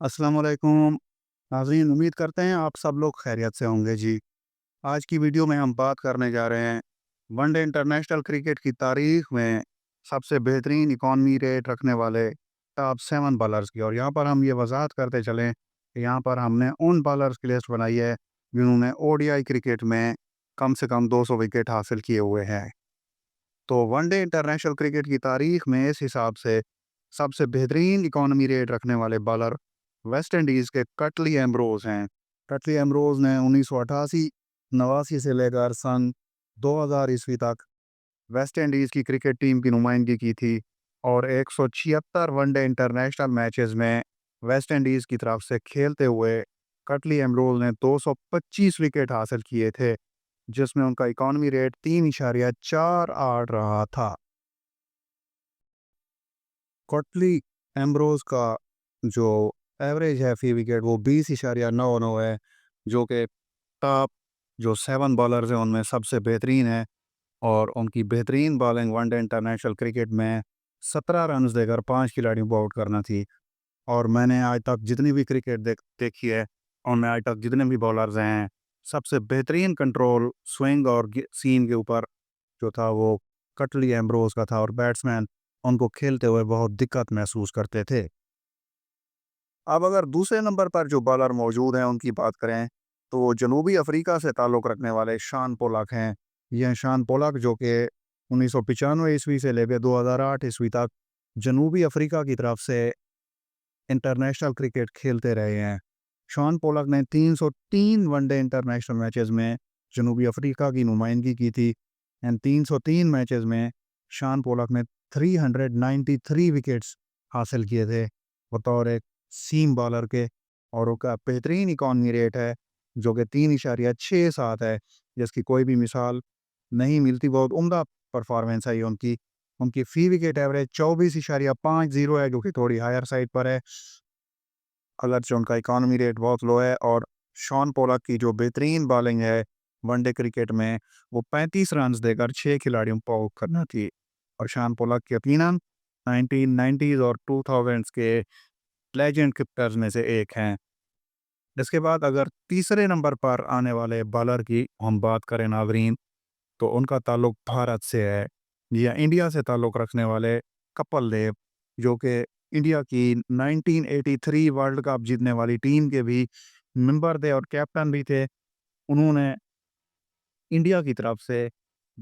अस्सलाम वालेकुम नाज़रीन, उम्मीद करते हैं आप सब लोग खैरियत से होंगे जी। आज की वीडियो में हम बात करने जा रहे हैं वनडे इंटरनेशनल क्रिकेट की तारीख में सबसे बेहतरीन इकॉनमी रेट रखने वाले टॉप 7 बॉलर्स की। और यहाँ पर हम ये वजाहत करते चलें कि यहाँ पर हमने उन बॉलर्स की लिस्ट बनाई है जिन्होंने ओडीआई क्रिकेट में कम से कम 200 विकेट हासिल किए हुए हैं। तो वनडे इंटरनेशनल क्रिकेट की तारीख में इस हिसाब से सबसे बेहतरीन इकॉनमी रेट रखने वाले बॉलर वेस्ट इंडीज़ के कटली एम्ब्रोज हैं। कटली एम्ब्रोज ने 1988 नवासी से लेकर सन 2000 ईस्वी तक वेस्ट इंडीज़ की क्रिकेट टीम की नुमाइंदगी की थी और 176 वनडे इंटरनेशनल मैचेस में वेस्ट इंडीज़ की तरफ से खेलते हुए कटली एम्ब्रोज ने 225 विकेट हासिल किए थे, जिसमें उनका इकॉनमी रेट 3.48 रहा था। कटली एम्ब्रोज का जो एवरेज है फी विकेट वो 20.99 है, जो कि टॉप जो 7 बॉलर्स हैं उनमें सबसे बेहतरीन है। और उनकी बेहतरीन बॉलिंग वनडे इंटरनेशनल क्रिकेट में 17 रन्स देकर 5 खिलाड़ियों को आउट करना थी। और मैंने आज तक जितनी भी क्रिकेट देखी है, उनमें आज तक जितने भी बॉलर्स हैं, सबसे बेहतरीन कंट्रोल स्विंग और सीम के ऊपर जो था वो कटली एम्ब्रोज का था। और बैट्समैन उनको खेलते हुए बहुत दिक्कत महसूस करते थे। अब अगर दूसरे नंबर पर जो बॉलर मौजूद हैं उनकी बात करें, तो वो जनूबी अफ्रीका से ताल्लुक़ रखने वाले शान पोलाक हैं। यह शान पोलाक जो कि 1995 ईस्वी से लेकर 2008 ईस्वी तक जनूबी अफ्रीका की तरफ से इंटरनेशनल क्रिकेट खेलते रहे हैं। शॉन पोलक ने 303 वनडे इंटरनेशनल मैचेस में जनूबी अफ्रीका की नुमाइंदगी की थी एंड 303 मैचेस में शॉन पोलक ने 393 विकेट्स हासिल किए थे बतौर एक सीम बॉलर के। और उसका बेहतरीन इकॉनमी रेट है जो कि 3.67 है, जिसकी कोई भी मिसाल नहीं मिलती। बहुत उम्दा परफॉर्मेंस है ये उनकी। उनकी फी विकेट एवरेज 24.50 है, जो कि थोड़ी हायर साइड पर है, अगरचे उनका इकॉनमी रेट बहुत लो है। और शॉन पोलक की जो बेहतरीन बॉलिंग है वनडे क्रिकेट में, वो 35 रन्स देकर 6 खिलाड़ियों को आउट करना थी। और शॉन पोलक यकीनन 1990s और 2000s के लेजेंड क्रिकेटर्स में से एक हैं। इसके बाद अगर तीसरे नंबर पर आने वाले बॉलर की हम बात करें नाजरीन, तो उनका ताल्लुक भारत से है या इंडिया से ताल्लुक रखने वाले कपिल देव, जो कि इंडिया की 1983 वर्ल्ड कप जीतने वाली टीम के भी मेंबर थे और कैप्टन भी थे। उन्होंने इंडिया की तरफ से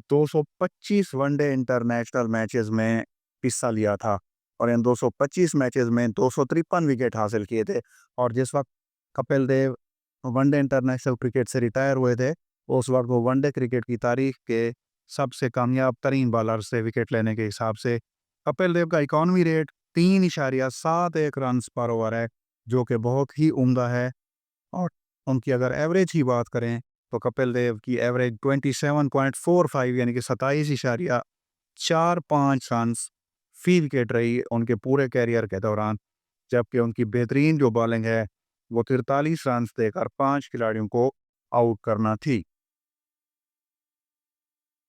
225 वनडे इंटरनेशनल मैचेस में हिस्सा लिया था और इन 225 मैचेस में 253 विकेट हासिल किए थे। और जिस वक्त Kapil Dev one day international cricket से रिटायर हुए थे, उस वक्त वो वनडे क्रिकेट की तारीख के सबसे कामयाब तरीन बॉलर से विकेट लेने के हिसाब से। कपिल देव का इकॉनमी रेट 3.71 रन पर ओवर है, जो कि बहुत ही उम्दा है। और उनकी अगर एवरेज की बात करें, तो कपिल देव की एवरेज 27.45 यानी कि 27.45 रन फी विकेट रही उनके पूरे कैरियर के दौरान। जबकि उनकी बेहतरीन जो बॉलिंग है वो 43 रन देकर 5 खिलाड़ियों को आउट करना थी।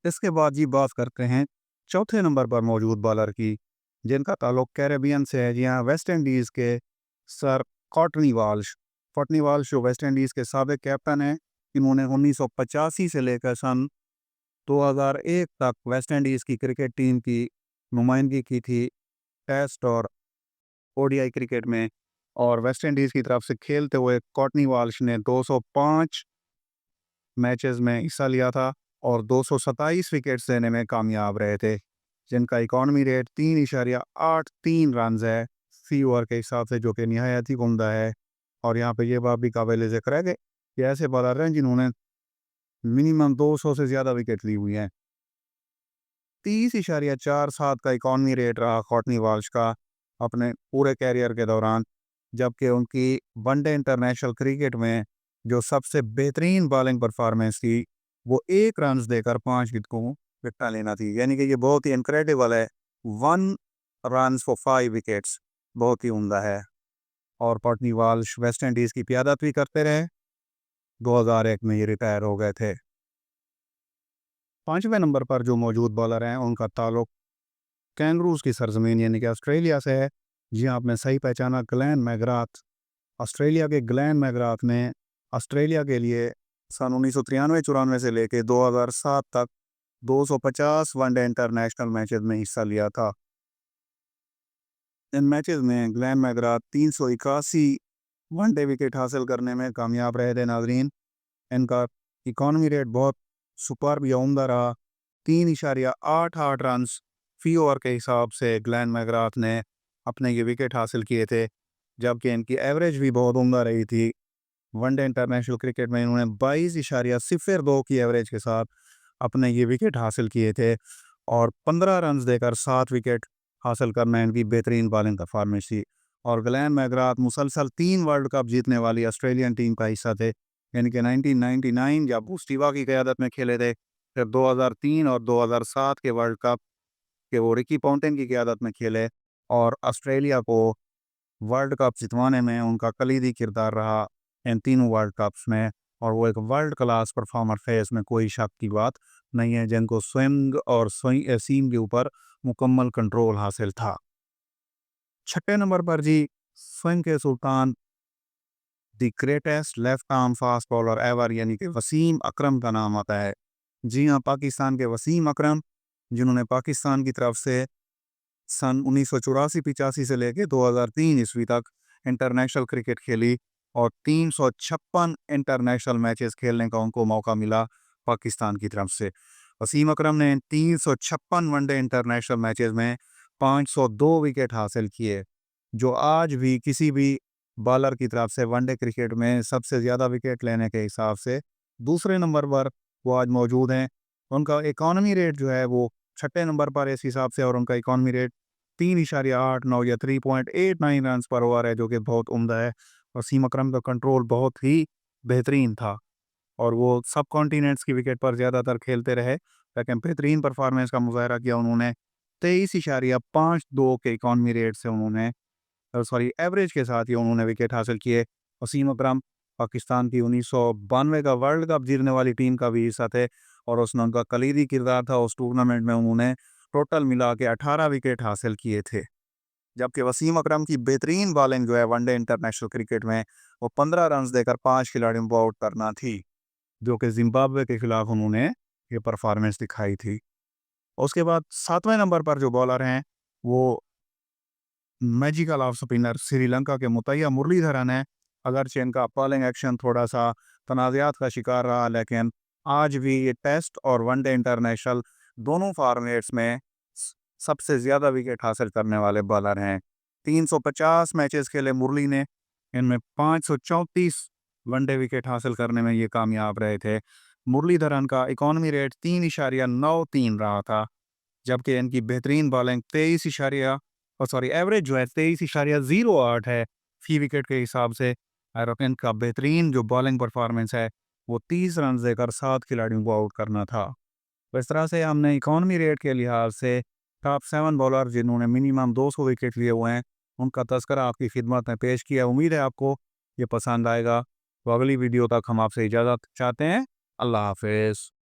इसके बाद जी बात करते हैं चौथे नंबर पर मौजूद बॉलर की, जिनका ताल्लुक कैरेबियन से है। जी हाँ, वेस्ट इंडीज़ के sir cottony Walsh. Cottony Walsh जो वेस्ट इंडीज़ के साबिक कैप्टन हैं, इन्होंने 1985 से लेकर सन 2001 तक वेस्ट इंडीज़ की क्रिकेट टीम की नुमाइंदगी की थी टेस्ट और ओडीआई क्रिकेट में। और वेस्ट इंडीज़ की तरफ से खेलते हुए कॉटनी वाल्श ने 205 मैचेस में हिस्सा लिया था और 227 विकेट्स लेने में कामयाब रहे थे, जिनका इकॉनमी रेट 3.83 रन है फी ओवर के हिसाब से, जो कि नहायत ही उम्दा है। और यहाँ पे ये बात भी काबिल ज़िक्र है कि ऐसे बॉलर हैं जिन्होंने मिनिमम 200 से ज़्यादा विकेट ली हुई हैं। 30.47 का इकॉनमी रेट रहा कॉटनी वाल्श का अपने पूरे कैरियर के दौरान। जबकि उनकी वनडे इंटरनेशनल क्रिकेट में जो सबसे बेहतरीन बॉलिंग परफॉर्मेंस थी, वो 1 रन्स देकर 5 विकेट लेना थी, यानी कि ये बहुत ही इनक्रेडिबल है। 1 रन्स फॉर 5 विकेट्स बहुत ही उम्दा है। और कॉटनी वाल्श वेस्ट इंडीज़ की क़यादत भी करते रहे। 2001 में ये रिटायर हो गए थे। पाँचवें नंबर पर जो मौजूद बॉलर हैं उनका ताल्लुक कैंगरूज की सरजमीन यानी कि ऑस्ट्रेलिया से है। जी हाँ, आपने सही पहचाना, ग्लेन मैग्राथ। ऑस्ट्रेलिया के ग्लेन मैकग्राथ ने ऑस्ट्रेलिया के लिए सन 1993-94 से लेके 2007 तक 250 वनडे इंटरनेशनल मैचेस में हिस्सा लिया था। इन मैचेस में ग्लेन मैकग्राथ 381 वनडे विकेट हासिल करने में कामयाब रहे थे नाजरीन। इनका इकॉनमी रेट बहुत सुपर या उम्दा रहा। 3.88 रन फी ओवर के हिसाब से ग्लेन मैकग्राथ ने अपने ये विकेट हासिल किए थे, जबकि इनकी एवरेज भी बहुत उम्दा रही थी। वनडे इंटरनेशनल क्रिकेट में इन्होंने 22.02 की एवरेज के साथ अपने ये विकेट हासिल किए थे और 15 रन देकर 7 विकेट हासिल करना इनकी बेहतरीन बॉलिंग परफॉर्मेंस थी। और ग्लेन मैकग्राथ मुसलसल 3 वर्ल्ड कप जीतने वाली ऑस्ट्रेलियन टीम का हिस्सा थे, यानी कि 1999 जब स्टीवा की क़यादत में खेले थे, फिर 2003 और 2007 के वर्ल्ड कप के वो रिकी पॉन्टिंग की क़यादत में खेले और ऑस्ट्रेलिया को वर्ल्ड कप जितवाने में उनका कलीदी किरदार रहा इन तीनों वर्ल्ड कप्स में। और वो एक वर्ल्ड क्लास परफॉर्मर थे, इसमें कोई शक की बात नहीं है, जिनको स्विंग और सीम के ऊपर मुकम्मल कंट्रोल हासिल था। छठे नंबर पर जी स्विंग के सुल्तान the greatest left arm fast bowler ever यानी कि वसीम अकरम का नाम आता है। जी हाँ, पाकिस्तान के वसीम अकरम, जिन्होंने पाकिस्तान की तरफ से सन 1984-85 से लेकर 2003 ईस्वी तक इंटरनेशनल क्रिकेट खेली और 356 इंटरनेशनल मैचेस खेलने का उनको मौका मिला पाकिस्तान की तरफ से। वसीम अकरम ने 356 वनडे इंटरनेशनल मैचेस में 502 विकेट हासिल किए, जो आज भी किसी भी बॉलर की तरफ से वनडे क्रिकेट में सबसे ज़्यादा विकेट लेने के हिसाब से दूसरे नंबर पर वो आज मौजूद हैं। उनका इकॉनमी रेट जो है वो छठे नंबर पर इस हिसाब से, और उनका इकॉनमी रेट 3.89 या 3.89 रन पर ओवर है, जो कि बहुत उम्दा है। वसीम अकरम का कंट्रोल बहुत ही बेहतरीन था और वो सब कॉन्टिनेंट्स की विकेट पर ज़्यादातर खेलते रहे, लेकिन बेहतरीन परफॉर्मेंस का मुजाहरा किया उन्होंने। 23.52 के इकॉनमी रेट से उन्होंने एवरेज के साथ ही उन्होंने विकेट हासिल किए। वसीम अकरम पाकिस्तान की 1992 का वर्ल्ड कप जीतने वाली टीम का भी हिस्सा थे और उसमें उनका कलीदी किरदार था। उस टूर्नामेंट में उन्होंने टोटल मिला के 18 विकेट हासिल किए थे। जबकि वसीम अकरम की बेहतरीन बॉलिंग जो है वनडे इंटरनेशनल क्रिकेट में वो 15 रन देकर 5 खिलाड़ियों को आउट करना थी, जो कि जिम्बाब्वे के खिलाफ उन्होंने ये परफॉर्मेंस दिखाई थी। उसके बाद 7वें नंबर पर जो बॉलर हैं वो मैजिकल ऑफ स्पिनर श्रीलंका के मुतैया मुरलीधरन है। अगरचे इनका बॉलिंग एक्शन थोड़ा सा तनाज़ात का शिकार रहा, लेकिन आज भी ये टेस्ट और वनडे इंटरनेशनल दोनों फॉर्मेट्स में सबसे ज़्यादा विकेट हासिल करने वाले बॉलर हैं। 350 मैचेस खेले मुरली ने, इनमें 534 वनडे विकेट हासिल करने में ये कामयाब रहे थे। मुरलीधरन का इकॉनमी रेट 3.93 रहा था, जबकि इनकी बेहतरीन बॉलिंग एवरेज जो है 23.08 है फी विकेट के हिसाब से। और इनका बेहतरीन जो बॉलिंग परफॉर्मेंस है वो 30 रन देकर 7 खिलाड़ियों को आउट करना था। तो इस तरह से हमने इकॉनमी रेट के लिहाज से टॉप 7 बॉलर जिन्होंने मिनिमम 200 विकेट लिए हुए हैं उनका तस्करा आपकी खिदमत में पेश किया। उम्मीद है आपको ये पसंद आएगा। तो अगली वीडियो तक हम आपसे इजाज़त चाहते हैं। अल्लाह हाफिज़।